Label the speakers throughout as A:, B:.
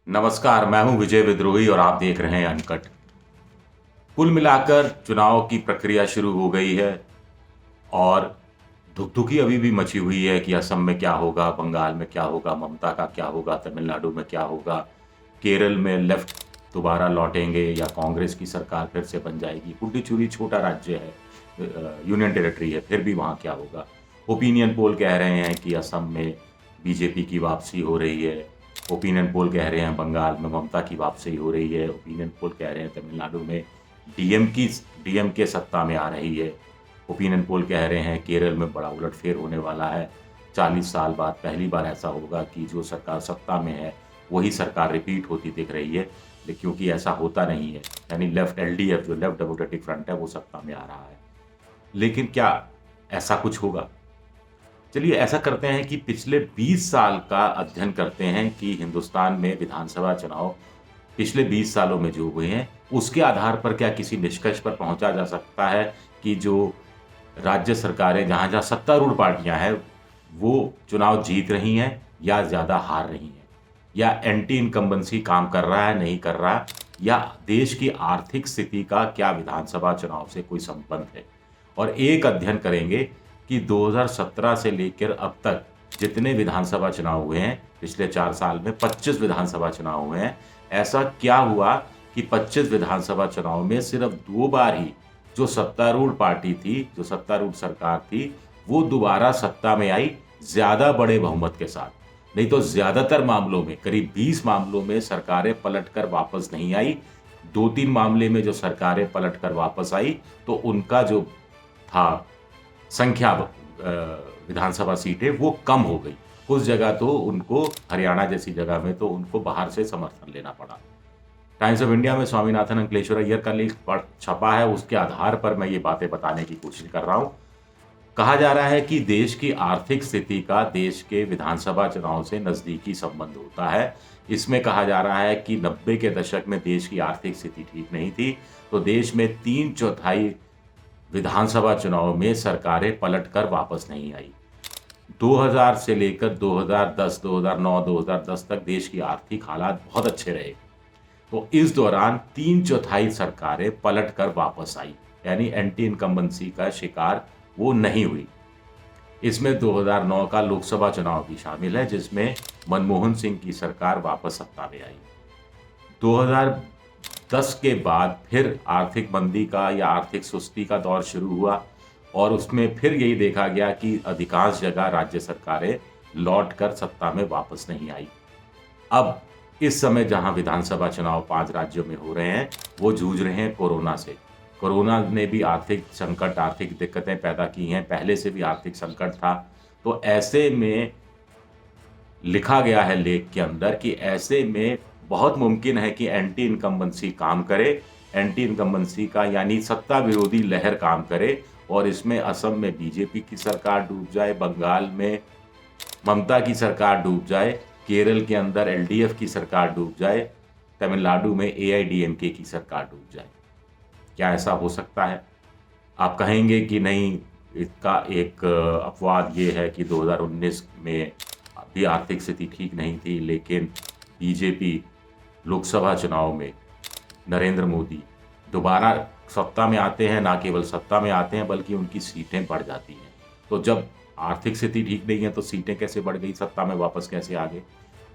A: नमस्कार, मैं हूं विजय विद्रोही और आप देख रहे हैं अनकट। कुल मिलाकर चुनाव की प्रक्रिया शुरू हो गई है और धुकधुकी अभी भी मची हुई है कि असम में क्या होगा, बंगाल में क्या होगा, ममता का क्या होगा, तमिलनाडु में क्या होगा, केरल में लेफ्ट दोबारा लौटेंगे या कांग्रेस की सरकार फिर से बन जाएगी। पुडुचेरी छोटा राज्य है, यूनियन टेरिटरी है, फिर भी वहाँ क्या होगा। ओपिनियन पोल कह रहे हैं कि असम में बीजेपी की वापसी हो रही है। ओपिनियन पोल कह रहे हैं बंगाल में ममता की वापसी हो रही है। ओपिनियन पोल कह रहे हैं तमिलनाडु में डीएमके सत्ता में आ रही है। ओपिनियन पोल कह रहे हैं केरल में बड़ा उलटफेर होने वाला है। 40 साल बाद पहली बार ऐसा होगा कि जो सरकार सत्ता में है वही सरकार रिपीट होती दिख रही है, लेकिन क्योंकि ऐसा होता नहीं है, यानी लेफ्ट एलडीएफ जो लेफ्ट डेमोक्रेटिक फ्रंट है वो सत्ता में आ रहा है। लेकिन क्या ऐसा कुछ होगा? चलिए ऐसा करते हैं कि पिछले 20 साल का अध्ययन करते हैं कि हिंदुस्तान में विधानसभा चुनाव पिछले 20 सालों में जो हुए हैं उसके आधार पर क्या किसी निष्कर्ष पर पहुंचा जा सकता है कि जो राज्य सरकारें जहां जहां सत्तारूढ़ पार्टियां हैं वो चुनाव जीत रही हैं या ज़्यादा हार रही हैं, या एंटी इनकम्बेंसी काम कर रहा है नहीं कर रहा, या देश की आर्थिक स्थिति का क्या विधानसभा चुनाव से कोई संबंध है। और एक अध्ययन करेंगे कि 2017 से लेकर अब तक जितने विधानसभा चुनाव हुए हैं, पिछले 4 साल में 25 विधानसभा चुनाव हुए हैं, ऐसा क्या हुआ कि 25 विधानसभा चुनाव में सिर्फ 2 बार ही जो सत्तारूढ़ पार्टी थी, जो सत्तारूढ़ सरकार थी, वो दोबारा सत्ता में आई ज़्यादा बड़े बहुमत के साथ। नहीं तो ज़्यादातर मामलों में, करीब 20 मामलों में सरकारें पलटकर वापस नहीं आई। 2-3 मामले में जो सरकारें पलटकर वापस आई तो उनका जो था संख्या विधानसभा सीटें वो कम हो गई। कुछ जगह तो उनको, हरियाणा जैसी जगह में तो उनको बाहर से समर्थन लेना पड़ा। टाइम्स ऑफ इंडिया में स्वामीनाथन अंकलेश्वर अय्यर का लेख छपा है, उसके आधार पर मैं ये बातें बताने की कोशिश कर रहा हूँ। कहा जा रहा है कि देश की आर्थिक स्थिति का देश के विधानसभा चुनाव से नज़दीकी संबंध होता है। इसमें कहा जा रहा है कि 90 के दशक में देश की आर्थिक स्थिति ठीक नहीं थी, तो देश में 3/4 विधानसभा चुनाव में सरकारें पलटकर वापस नहीं आई। 2000 से लेकर 2010, 2009, 2010 तक देश की आर्थिक हालात बहुत अच्छे रहे। तो इस दौरान 3/4 सरकारें पलटकर वापस आई, यानी एंटी इनकम्बेंसी का शिकार वो नहीं हुई। इसमें 2009 का लोकसभा चुनाव भी शामिल है, जिसमें मनमोहन सिंह की सरकार वापस सत्ता में आई। 2010 के बाद फिर आर्थिक मंदी का या आर्थिक सुस्ती का दौर शुरू हुआ और उसमें फिर यही देखा गया कि अधिकांश जगह राज्य सरकारें लौटकर सत्ता में वापस नहीं आई। अब इस समय जहां विधानसभा चुनाव 5 राज्यों में हो रहे हैं, वो जूझ रहे हैं कोरोना से। कोरोना ने भी आर्थिक संकट, आर्थिक दिक्कतें पैदा की हैं, पहले से भी आर्थिक संकट था। तो ऐसे में लिखा गया है लेख के अंदर कि ऐसे में बहुत मुमकिन है कि एंटी इनकम्बेंसी काम करे, एंटी इनकम्बेंसी का यानी सत्ता विरोधी लहर काम करे और इसमें असम में बीजेपी की सरकार डूब जाए, बंगाल में ममता की सरकार डूब जाए, केरल के अंदर एलडीएफ की सरकार डूब जाए, तमिलनाडु में एआईडीएमके की सरकार डूब जाए। क्या ऐसा हो सकता है? आप कहेंगे कि नहीं, इसका एक अपवाद ये है कि 2019 में भी आर्थिक स्थिति ठीक नहीं थी, लेकिन बीजेपी लोकसभा चुनाव में नरेंद्र मोदी दोबारा सत्ता में आते हैं, ना केवल सत्ता में आते हैं बल्कि उनकी सीटें बढ़ जाती हैं। तो जब आर्थिक स्थिति ठीक नहीं है तो सीटें कैसे बढ़ गई, सत्ता में वापस कैसे आ गए?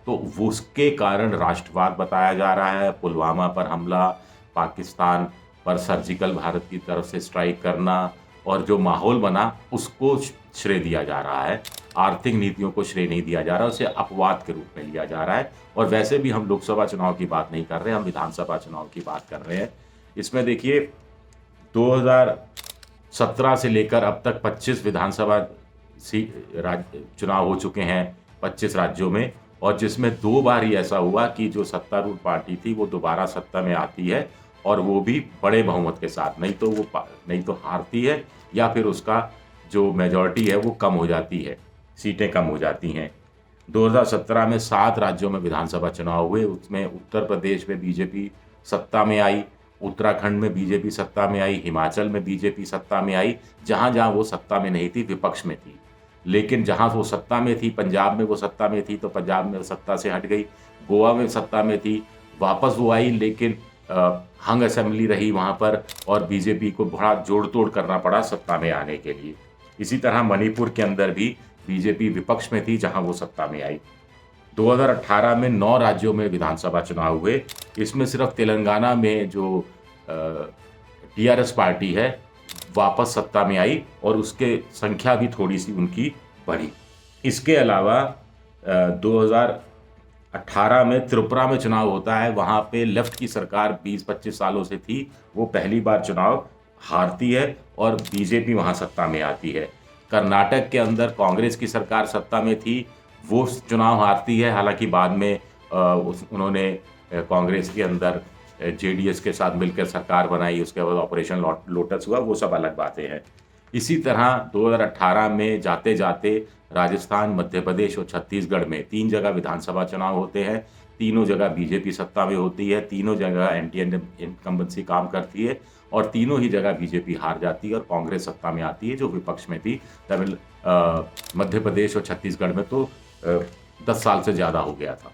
A: तो उसके कारण राष्ट्रवाद बताया जा रहा है, पुलवामा पर हमला, पाकिस्तान पर सर्जिकल भारत की तरफ से स्ट्राइक करना और जो माहौल बना उसको श्रेय दिया जा रहा है। आर्थिक नीतियों को श्रेय नहीं दिया जा रहा, उसे अपवाद के रूप में लिया जा रहा है। और वैसे भी हम लोकसभा चुनाव की बात नहीं कर रहे, हम विधानसभा चुनाव की बात कर रहे हैं। इसमें देखिए 2017 से लेकर अब तक 25 विधानसभा चुनाव हो चुके हैं 25 राज्यों में, और जिसमें 2 बार ही ऐसा हुआ कि जो सत्तारूढ़ पार्टी थी वो दोबारा सत्ता में आती है और वो भी बड़े बहुमत के साथ। नहीं तो हारती है या फिर उसका जो मेजॉरिटी है वो कम हो जाती है, सीटें कम हो जाती हैं। 2017 में 7 राज्यों में विधानसभा चुनाव हुए, उसमें उत्तर प्रदेश में बीजेपी सत्ता में आई, उत्तराखंड में बीजेपी सत्ता में आई, हिमाचल में बीजेपी सत्ता में आई, जहाँ-जहाँ वो सत्ता में नहीं थी, विपक्ष में थी। लेकिन जहाँ वो सत्ता में थी, पंजाब में वो सत्ता में थी तो पंजाब में सत्ता से हट गई, गोवा में सत्ता में थी, वापस वो आई, लेकिन हंग असेंबली रही वहाँ पर और बीजेपी को बड़ा जोड़ तोड़ करना पड़ा सत्ता में आने के लिए। इसी तरह मणिपुर के अंदर भी बीजेपी विपक्ष में थी जहाँ वो सत्ता में आई। 2018 में 9 राज्यों में विधानसभा चुनाव हुए। इसमें सिर्फ तेलंगाना में जो टीआरएस पार्टी है वापस सत्ता में आई और उसके संख्या भी थोड़ी सी उनकी बढ़ी। इसके अलावा 2018 में त्रिपुरा में चुनाव होता है, वहाँ पे लेफ्ट की सरकार 20-25 सालों से थी, वो पहली बार चुनाव हारती है और बीजेपी वहाँ सत्ता में आती है। कर्नाटक के अंदर कांग्रेस की सरकार सत्ता में थी, वो चुनाव हारती है, हालांकि बाद में उन्होंने कांग्रेस के अंदर जेडीएस के साथ मिलकर सरकार बनाई, उसके बाद ऑपरेशन लोटस हुआ, वो सब अलग बातें हैं। इसी तरह 2018 में जाते जाते राजस्थान, मध्य प्रदेश और छत्तीसगढ़ में 3 जगह विधानसभा चुनाव होते हैं। तीनों जगह बीजेपी सत्ता में होती है, तीनों जगह एंटी इनकम्बेंसी काम करती है और तीनों ही जगह बीजेपी हार जाती है और कांग्रेस सत्ता में आती है जो विपक्ष में थी। मध्य प्रदेश और छत्तीसगढ़ में तो 10 साल से ज़्यादा हो गया था।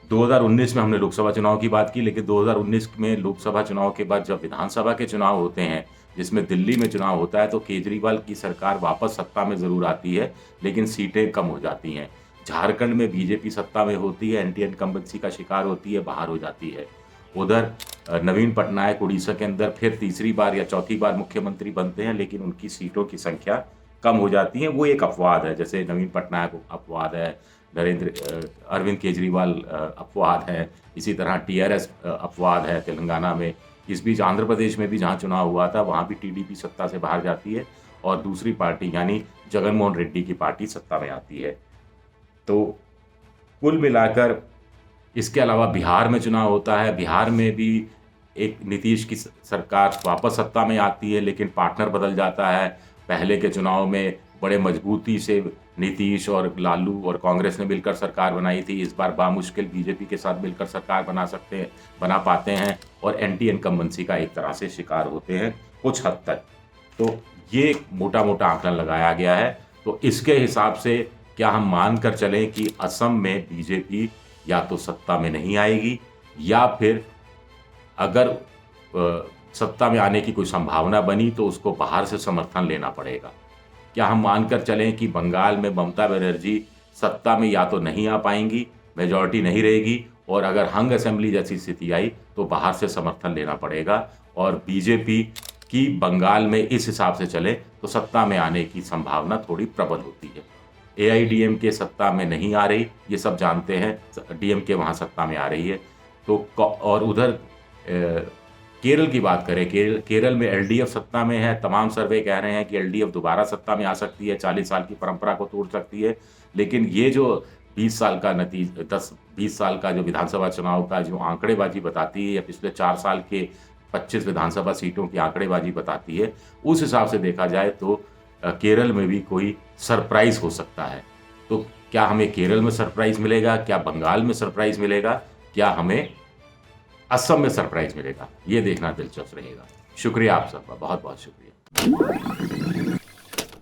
A: 2019 में हमने लोकसभा चुनाव की बात की, लेकिन 2019 में लोकसभा चुनाव के बाद जब विधानसभा के चुनाव होते हैं, जिसमें दिल्ली में चुनाव होता है, तो केजरीवाल की सरकार वापस सत्ता में ज़रूर आती है, लेकिन सीटें कम हो जाती हैं। झारखंड में बीजेपी सत्ता में होती है, एंटी इनकम्बेंसी का शिकार होती है, बाहर हो जाती है। उधर नवीन पटनायक उड़ीसा के अंदर फिर तीसरी बार या चौथी बार मुख्यमंत्री बनते हैं, लेकिन उनकी सीटों की संख्या कम हो जाती है। वो एक अपवाद है, जैसे नवीन पटनायक अपवाद है, अरविंद केजरीवाल अपवाद है, इसी तरह टीआरएस अपवाद है तेलंगाना में। इस बीच आंध्र प्रदेश में भी जहाँ चुनाव हुआ था वहाँ भी टीडीपी सत्ता से बाहर जाती है और दूसरी पार्टी यानी जगनमोहन रेड्डी की पार्टी सत्ता में आती है। तो कुल मिलाकर इसके अलावा बिहार में चुनाव होता है, बिहार में भी एक नीतीश की सरकार वापस सत्ता में आती है, लेकिन पार्टनर बदल जाता है। पहले के चुनाव में बड़े मजबूती से नीतीश और लालू और कांग्रेस ने मिलकर सरकार बनाई थी, इस बार बामुश्किल बीजेपी के साथ मिलकर सरकार बना पाते हैं और एंटी इनकम्बेंसी का एक तरह से शिकार होते हैं कुछ हद तक। तो ये मोटा मोटा आंकलन लगाया गया है। तो इसके हिसाब से क्या हम मान कर चलें कि असम में बीजेपी या तो सत्ता में नहीं आएगी या फिर अगर सत्ता में आने की कोई संभावना बनी तो उसको बाहर से समर्थन लेना पड़ेगा? क्या हम मानकर चलें कि बंगाल में ममता बनर्जी सत्ता में या तो नहीं आ पाएंगी, मेजॉरिटी नहीं रहेगी, और अगर हंग असेंबली जैसी स्थिति आई तो बाहर से समर्थन लेना पड़ेगा, और बीजेपी की बंगाल में इस हिसाब से चले तो सत्ता में आने की संभावना थोड़ी प्रबल होती है। एआईडीएमके सत्ता में नहीं आ रही, ये सब जानते हैं, डीएमके वहाँ सत्ता में आ रही है। तो और उधर केरल की बात करें, केरल में एलडीएफ सत्ता में है। तमाम सर्वे कह रहे हैं कि एलडीएफ दोबारा सत्ता में आ सकती है, 40 साल की परंपरा को तोड़ सकती है। लेकिन ये जो 20 साल का 10-20 साल का जो विधानसभा चुनाव का जो आंकड़ेबाजी बताती है, या पिछले 4 साल के 25 विधानसभा सीटों की आंकड़ेबाजी बताती है, उस हिसाब से देखा जाए तो केरल में भी कोई सरप्राइज हो सकता है। तो क्या हमें केरल में सरप्राइज मिलेगा, क्या बंगाल में सरप्राइज मिलेगा, क्या हमें असम में सरप्राइज मिलेगा, ये देखना दिलचस्प रहेगा। शुक्रिया आप सबका, बहुत बहुत शुक्रिया।